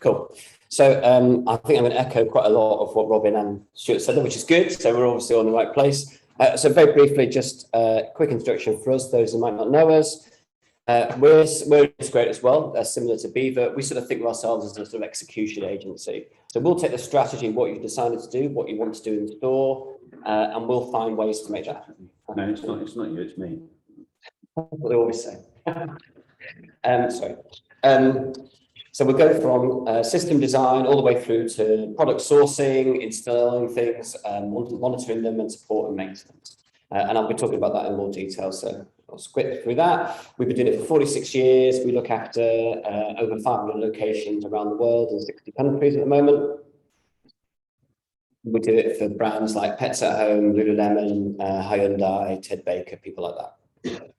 Cool. So I think I'm going to echo quite a lot of what Robin and Stuart said, which is good. So we're obviously on the right place. So very briefly, just a quick introduction for us, those who might not know us. We're integrated as well, similar to Beaver. We sort of think of ourselves as a sort of execution agency. So we'll take the strategy, what you've decided to do, what you want to do in store, and we'll find ways to make that happen. No, it's not you, it's me. What they always say. Sorry. So we'll go from system design all the way through to product sourcing, installing things, monitoring them, and support and maintenance. And I'll be talking about that in more detail. So I'll skip through that. We've been doing it for 46 years. We look after over 500 locations around the world in 60 countries at the moment. We do it for brands like Pets at Home, Lululemon, Hyundai, Ted Baker, people like that.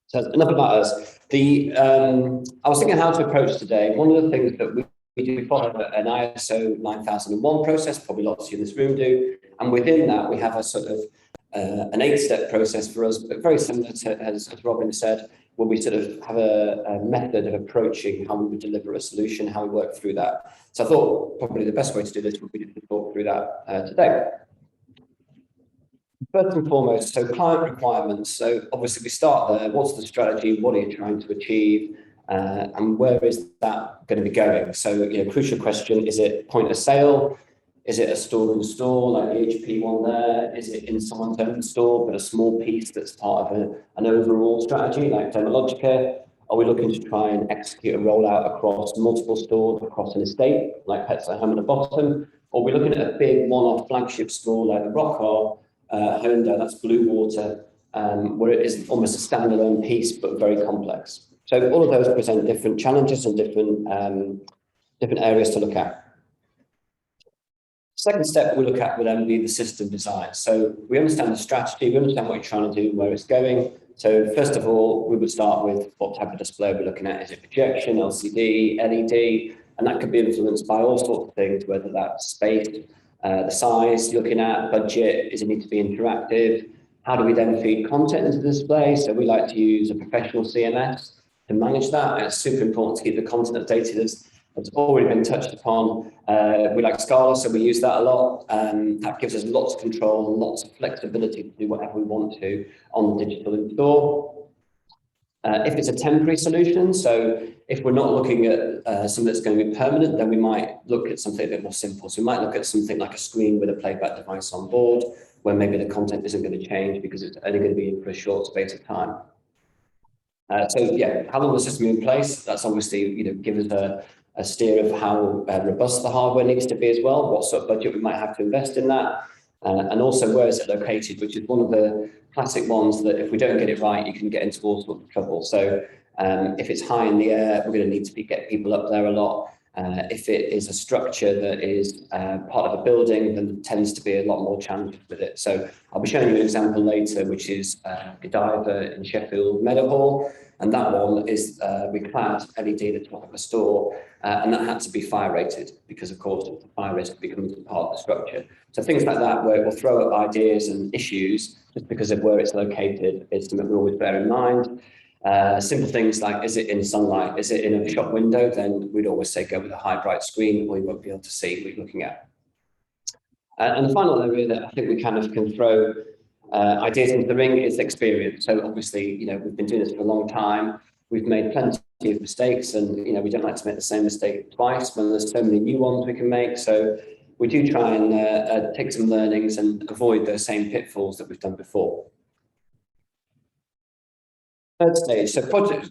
So enough about us. I was thinking how to approach today. One of the things that we do, we follow an ISO 9001 process, probably lots of you in this room do. And within that, we have a sort of an 8-step process for us, but very similar to, as Robin said, where we sort of have a method of approaching how we would deliver a solution, how we work through that. So I thought probably the best way to do this would be to talk through that today. First and foremost, so client requirements. So obviously we start there. What's the strategy? What are you trying to achieve? And where is that going to be going? So, crucial question, is it point of sale? Is it a store in store like the HP one there? Is it in someone's own store, but a small piece that's part of an overall strategy like Dermalogica? Are we looking to try and execute a rollout across multiple stores, across an estate like Pets at Home at the bottom? Or are we looking at a big one-off flagship store like the Rockall, Hyundai, that's Blue Water, where it is almost a standalone piece, but very complex. So all of those present different challenges and different areas to look at. Second step we look at would then be the system design. So we understand the strategy, we understand what you're trying to do, where it's going. So first of all, we would start with what type of display we're looking at. Is it projection, LCD, LED? And that could be influenced by all sorts of things, whether that's space, the size you're looking at, budget, does it need to be interactive? How do we then feed content into the display? So we like to use a professional CMS to manage that. And it's super important to keep the content updated as it's already been touched upon. We like Scala, so we use that a lot. That gives us lots of control and lots of flexibility to do whatever we want to on the digital in-store. If it's a temporary solution, so if we're not looking at something that's going to be permanent, then we might look at something a bit more simple. So we might look at something like a screen with a playback device on board, where maybe the content isn't going to change because it's only going to be in for a short space of time. How long the system in place? That's obviously, give us a steer of how robust the hardware needs to be as well, what sort of budget we might have to invest in that, and also where is it located, which is one of the classic ones that if we don't get it right, you can get into all sorts of trouble. So if it's high in the air, we're going to need to get people up there a lot. If it is a structure that is part of a building, then there tends to be a lot more challenges with it. So I'll be showing you an example later, which is Godiva in Sheffield Meadowhall. And that one is we clad LED at the top of a store, and that had to be fire rated because, of course, the fire risk becomes part of the structure. So things like that, where it will throw up ideas and issues just because of where it's located, is something we always bear in mind. Simple things like, is it in sunlight? Is it in a shop window? Then we'd always say go with a high bright screen, or you won't be able to see what you're looking at. And the final area that I think we kind of can throw ideas into the ring is experience. So obviously, we've been doing this for a long time. We've made plenty of mistakes, and we don't like to make the same mistake twice when there's so many new ones we can make. So we do try and take some learnings and avoid those same pitfalls that we've done before. Third stage, so product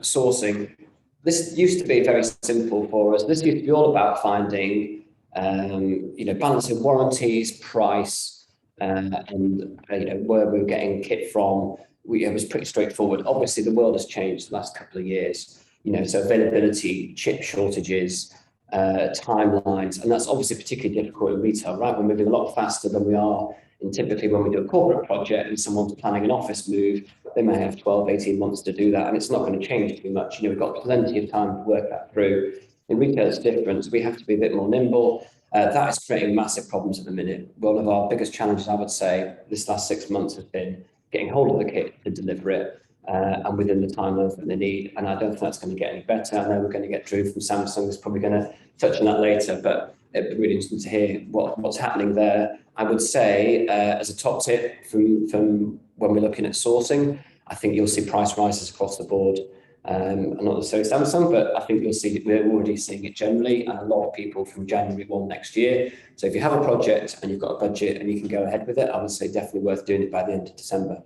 sourcing. This used to be very simple for us. This used to be all about finding, balancing warranties, price, and where we were getting kit from. It was pretty straightforward. Obviously, the world has changed the last couple of years. So availability, chip shortages, timelines, and that's obviously particularly difficult in retail, right? We're moving a lot faster than we are in typically when we do a corporate project and someone's planning an office move. They may have 12, 18 months to do that, and it's not going to change too much. We've got plenty of time to work that through. In retail, it's different, so we have to be a bit more nimble. That is creating massive problems at the minute. One of our biggest challenges, I would say, this last 6 months has been getting hold of the kit to deliver it. and within the time that they need. And I don't think that's going to get any better. I know we're going to get Drew from Samsung who's probably going to touch on that later, but it'd be really interesting to hear what's happening there. I would say, as a top tip from when we're looking at sourcing, I think you'll see price rises across the board. And not necessarily Samsung, but I think you'll see we're already seeing it generally, and a lot of people from January 1 next year. So if you have a project and you've got a budget and you can go ahead with it, I would say definitely worth doing it by the end of December.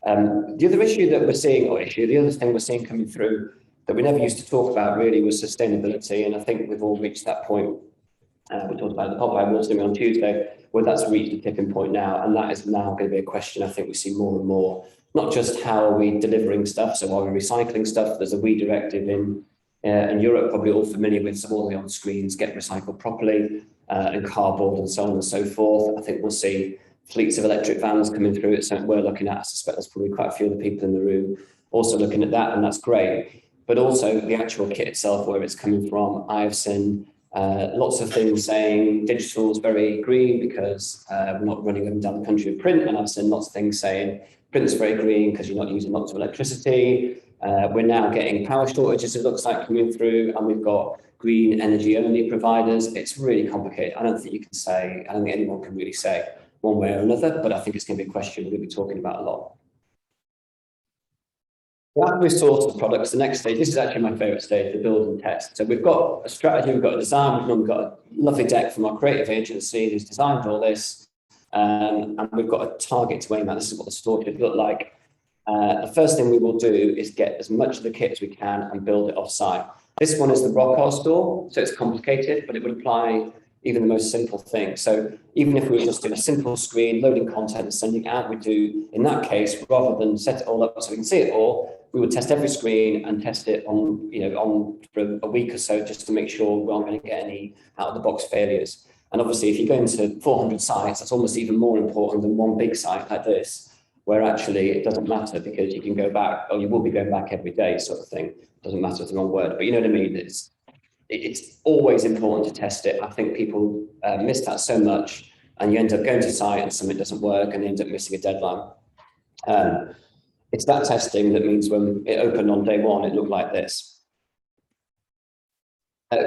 The other issue that we're seeing, the other thing we're seeing coming through that we never used to talk about really was sustainability, and I think we've all reached that point. We talked about the Popeye Awards on Tuesday, where that's reached a tipping point now, and that is now going to be a question I think we see more and more. Not just how are we delivering stuff, so are we recycling stuff? There's a WEEE directive in Europe, probably all familiar with, so all the on screens get recycled properly, and cardboard and so on and so forth. I think we'll see fleets of electric vans coming through. It's something we're looking at. I suspect there's probably quite a few of the people in the room also looking at that, and that's great. But also the actual kit itself, where it's coming from. I've seen lots of things saying digital is very green because we're not running up and down the country with print, and I've seen lots of things saying print's very green because you're not using lots of electricity. We're now getting power shortages, it looks like, coming through, and we've got green energy only providers. It's really complicated. I don't think anyone can really say one way or another, but I think it's going to be a question we'll be talking about a lot. After we source the products, the next stage, this is actually my favorite stage, the build and test. So we've got a strategy, we've got a design, we've got a lovely deck from our creative agency who's designed all this, and we've got a target to aim at. This is what the store should look like. The first thing we will do is get as much of the kit as we can and build it off-site. This one is the Rockall store, so it's complicated, but it would apply even the most simple thing. So even if we were just doing a simple screen, loading content and sending it out, we do, in that case, rather than set it all up so we can see it all, we would test every screen and test it on for a week or so, just to make sure we aren't going to get any out-of-the-box failures. And obviously, if you go into 400 sites, that's almost even more important than one big site like this, where actually it doesn't matter because you can go back, or you will be going back every day, sort of thing. Doesn't matter, it's the wrong word, but you know what I mean? It's always important to test it. I think people miss that so much, and you end up going to site and something doesn't work and you end up missing a deadline. It's that testing that means when it opened on day one, it looked like this.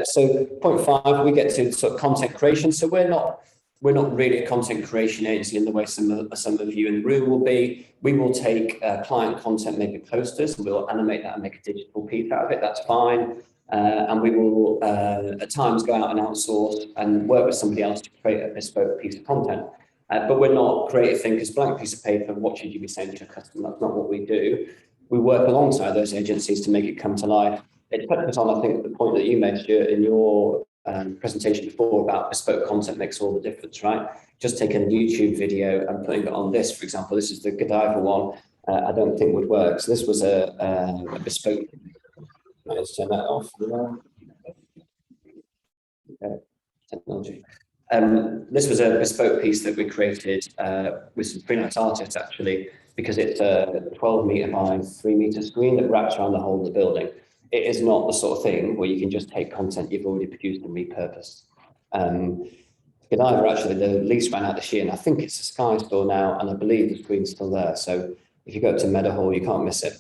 So point 5, we get to sort of content creation. So we're not really a content creation agency in the way some of you in the room will be. We will take client content, maybe posters, and we'll animate that and make a digital piece out of it. That's fine. And we will at times go out and outsource and work with somebody else to create a bespoke piece of content. But we're not creative thinkers, blank piece of paper, what should you be saying to a customer? That's not what we do. We work alongside those agencies to make it come to life. It touches on, I think, the point that you made, Stuart, in your presentation before about bespoke content makes all the difference, right? Just taking a YouTube video and putting it on this, for example, this is the Godiva one, I don't think would work. So this was a bespoke. Let's turn that off. Okay. Technology. This was a bespoke piece that we created with some freelance artists, actually, because it's a 12-meter by 3-meter screen that wraps around the whole of the building. It is not the sort of thing where you can just take content you've already produced and repurposed. Godiva, actually, the lease ran out this year, and I think it's a Sky store now, and I believe the screen's still there. So if you go to Meadowhall, you can't miss it.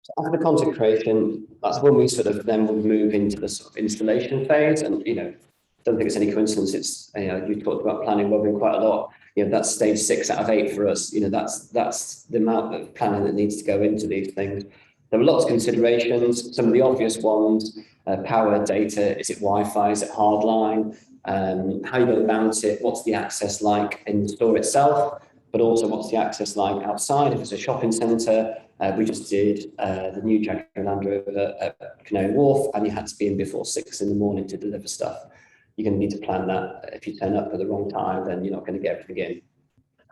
So after the content creation, that's when we sort of then would move into the sort of installation phase. And, don't think it's any coincidence. It's, you talked about planning Robin quite a lot. That's stage 6 out of 8 for us. That's the amount of planning that needs to go into these things. There were lots of considerations. Some of the obvious ones: power, data. Is it Wi-Fi? Is it hardline? How are you going to mount it? What's the access like in the store itself? But also, what's the access like outside? If it's a shopping centre, we just did the new Jaguar Land Rover at Canary Wharf, and you had to be in before 6 in the morning to deliver stuff. You're going to need to plan that. If you turn up at the wrong time, then you're not going to get everything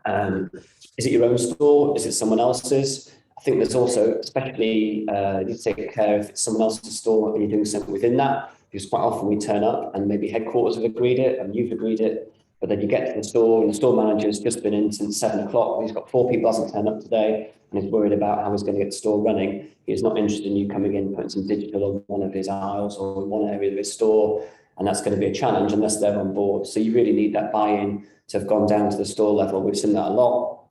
in. Is it your own store? Is it someone else's? I think there's also, especially, you need to take care if it's someone else's store and you're doing something within that, because quite often we turn up and maybe headquarters have agreed it and you've agreed it, but then you get to the store and the store manager's just been in since 7 o'clock. He's got 4 people, hasn't turned up today, and he's worried about how he's going to get the store running. He's not interested in you coming in, putting some digital on one of his aisles or in one area of his store. And that's going to be a challenge unless they're on board. So you really need that buy-in to have gone down to the store level. We've seen that a lot.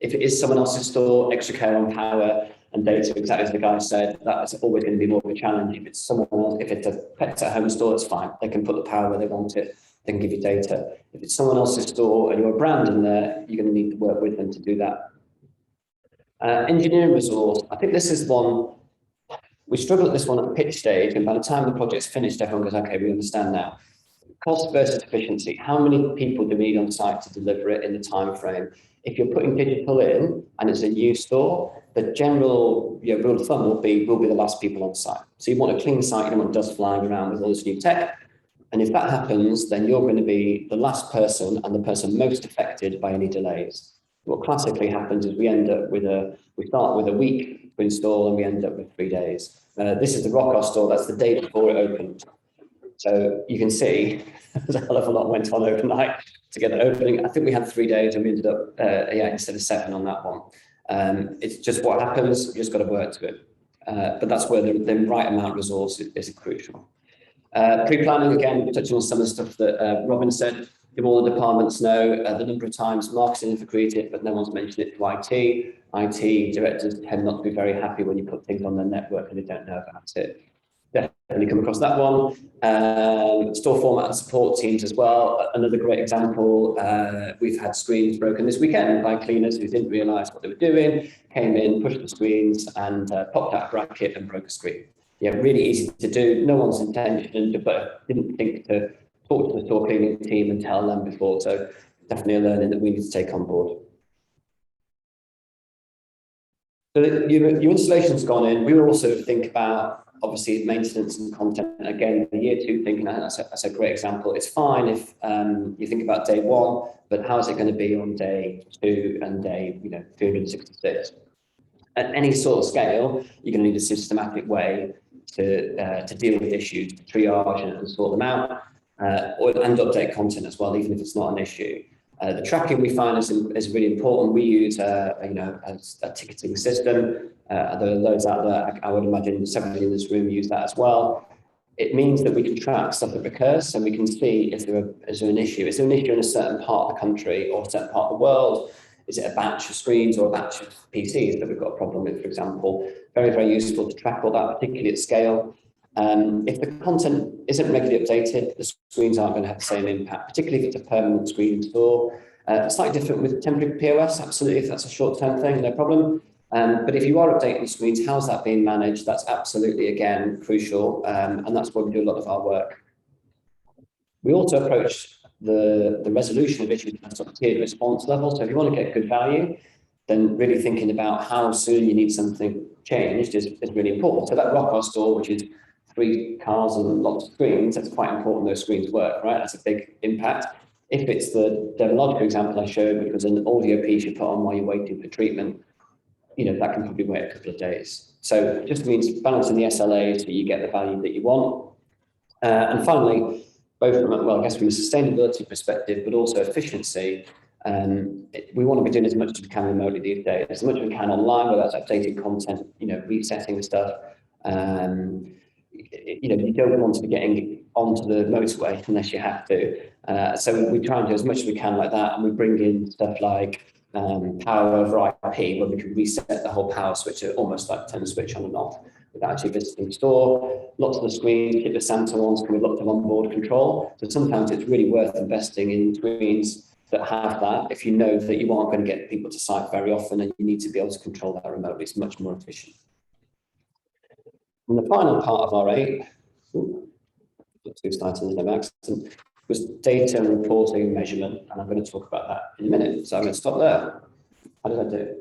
If it is someone else's store, extra care on power and data, exactly as the guy said, that's always going to be more of a challenge. If it's someone else, if it's a Pets at Home store, it's fine. They can put the power where they want it. They can give you data. If it's someone else's store and you're a brand in there, you're going to need to work with them to do that. Engineering resource. I think this is one, we struggle at this one at the pitch stage, and by the time the project's finished, everyone goes, okay, we understand now. Cost versus efficiency. How many people do we need on site to deliver it in the time frame? If you're putting digital in and it's a new store, the general rule of thumb will be the last people on site. So you want a clean site, you don't want dust flying around with all this new tech. And if that happens, then you're going to be the last person and the person most affected by any delays. What classically happens is we start with a week to install and we end up with 3 days. This is the Rockoff store, that's the day before it opened. So you can see there's a hell of a lot went on overnight to get the opening. I think we had 3 days and we ended up, instead of 7 on that one. It's just what happens, you just got to work to it. But that's where the right amount of resource is crucial. Pre-planning, again, touching on some of the stuff that Robin said, give all the departments know the number of times marketing have agreed it, but no one's mentioned it to IT. IT directors tend not to be very happy when you put things on their network and they don't know about it. Definitely come across that one. Store format and support teams as well. Another great example, we've had screens broken this weekend by cleaners who didn't realise what they were doing, came in, pushed the screens and popped out a bracket and broke a screen. Yeah, really easy to do. No one's intention, but didn't think to talk to the store cleaning team and tell them before. So definitely a learning that we need to take on board. So your installation's gone in. We will also think about, obviously, maintenance and content. Again, the year 2 thinking, that's a great example. It's fine if you think about day 1, but how is it going to be on day 2 and day 366? At any sort of scale, you're going to need a systematic way to deal with issues, to triage and sort them out, and update content as well, even if it's not an issue. The tracking we find is really important. We use a ticketing system. There are loads out there. I would imagine several in this room use that as well. It means that we can track stuff that recurs, so we can see is there an issue. Is there an issue in a certain part of the country or a certain part of the world? Is it a batch of screens or a batch of PCs that we've got a problem with, for example? Very, very useful to track all that, particularly at scale. If the content isn't regularly updated, the screens aren't going to have the same impact, particularly if it's a permanent screen store. It's slightly different with temporary POS, absolutely. If that's a short-term thing, no problem. But if you are updating the screens, how's that being managed? That's absolutely, again, crucial. And that's where we do a lot of our work. We also approach the resolution of issues at a sort of tiered response level. So if you want to get good value, then really thinking about how soon you need something changed is really important. So that Rockoff store, which is 3 cars and lots of screens, that's quite important those screens work, right? That's a big impact. If it's the Devologica example I showed, which was an audio piece you put on while you're waiting for treatment, that can probably wait a couple of days. So it just means balancing the SLAs so you get the value that you want. And finally, both from, I guess from a sustainability perspective, but also efficiency, we want to be doing as much as we can remotely these days, as much as we can online, whether that's updating content, resetting stuff. You don't want to be getting onto the motorway unless you have to. So we try and do as much as we can like that, and we bring in stuff like power over IP, where we can reset the whole power switch, almost like turn the switch on and off without actually visiting the store. Lots of the screens, hit the Santa ones, come with lots of onboard control. So sometimes it's really worth investing in screens that have that if you know that you aren't going to get people to site very often and you need to be able to control that remotely. It's much more efficient. And the final part of our 8, two slides in the accident, was data and reporting and measurement. And I'm going to talk about that in a minute. So I'm going to stop there. How did I do?